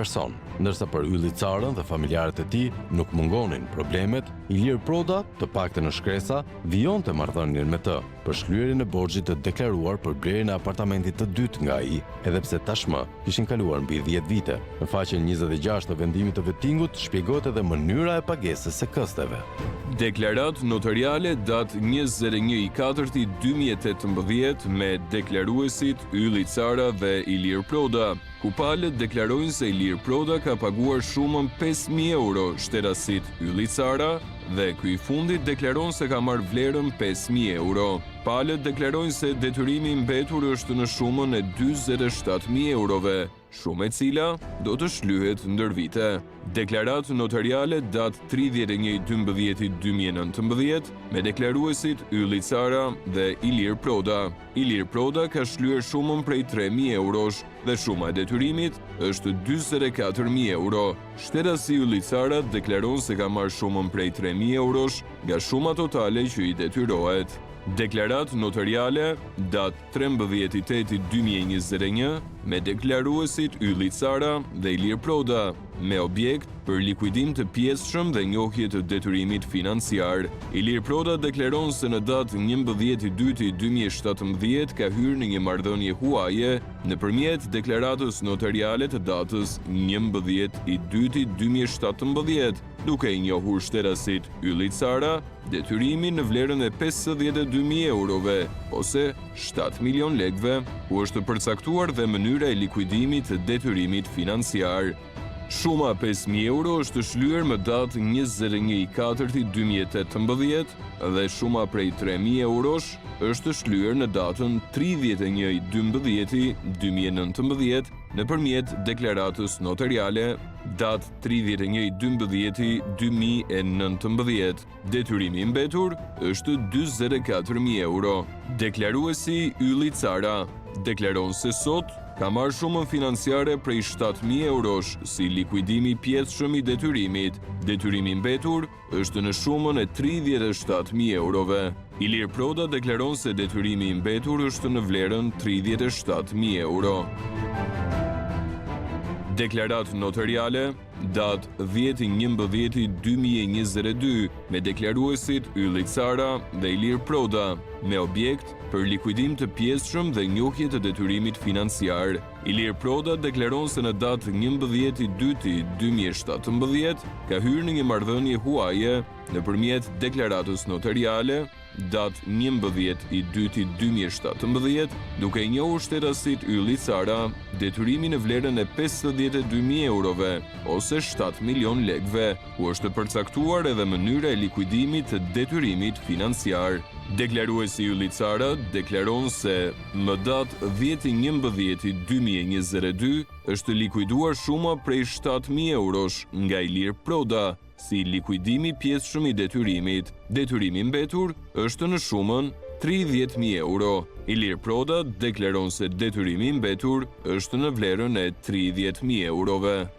person, ndërsa për Ylli Carën dhe familjarët e tij nuk mungonin problemet, Ilir Proda, të paktën në shkresa, vijonte marrëdhënien me të për shlyerjen e borxhit të deklaruar për blerjen e apartamentit të dytë nga ai, edhe pse tashmë kishin kaluar mbi 10 vite. Në faqen 26 të vendimit të vettingut shpjegohet edhe mënyra e pagesës së kësteve. Deklarat notariale datë 21/4/2018 me deklaruesit Ylli Cara dhe Ilir Proda, ku palët deklarojnë se Ilir Proda ka paguar shumën 5.000 euro shterasit Ylli Cara dhe ky i fundit deklaron se ka marrë vlerën 5.000 euro. Palët deklarojnë se detyrimi i mbetur është në shumën e 47.000 eurove, shumë e cila do të shlyhet ndër vite. Deklarat notariale datë 31/12/2019 me deklaruesit Ylli Cara dhe Ilir Proda. Ilir Proda ka shlyer shumën prej 3.000 eurosh dhe shuma e detyrimit është 44.000 euro. Shterasi Ylli Cara deklaron se ka marrë shumën prej 3.000 eurosh nga shuma totale që i detyrohet. Deklarat notariale datë 13/8/2021 me deklaruesit Ylli Cara dhe Ilir Proda me objekt për likuidim të pjesëshëm dhe njohje të detyrimit financiar. Ilir Proda deklaron se në datë 11/2/2017 ka hyrë në një marrëdhënie huaje nëpërmjet deklaratës notariale të datës 11/2/2017, duke i njohur shterasit Ylli Cara detyrimin në vlerën e 52.000 eurove, ose 7 milion lekëve, ku është përcaktuar dhe mënyra e likuidimit të detyrimit financiar. Shuma 5.000 euro është shlyer më datë 21/4/2018 dhe shuma prej 3.000 eurosh është shlyer në datën 31/12/2019 nëpërmjet deklaratës notariale datë 31/12/2019. Detyrimi i mbetur është 44.000 euro. Deklaruesi Ylli Cara deklaron se sot ka marrë shumën financiare prej 7.000 eurosh si likuidimi pjesëshëm i detyrimit. Detyrimi i mbetur është në shumën e 37.000 eurove. Ilir Proda deklaron se detyrimi i mbetur është në vlerën 37.000 euro. Deklarat notariale datë 10/11/2022 me deklaruesit Ylli Cara dhe Ilir Proda me objekt për likuidim të pjesëshëm dhe njohje të detyrimit financiar. Ilir Proda deklaron se në datë 11/2/2017 ka hyrë në një marrëdhënie huaje nëpërmjet deklaratës notariale datë 11/2/2017, duke i njohur shterasit Ylli Cara detyrimin në vlerën e 52.000 eurove, ose 7 milion lekëve, ku është përcaktuar edhe mënyra e likuidimit të detyrimit financiar. Deklaruesi Ylli Cara deklaron se më datë 10/11/2022 është likuiduar shuma prej 7.000 eurosh nga Ilir Proda si likuidimi pjesëshëm i detyrimit. Detyrimi mbetur është në shumën 30.000 euro. Ilir Proda deklaron se detyrimi mbetur është në vlerën e 30.000 eurove.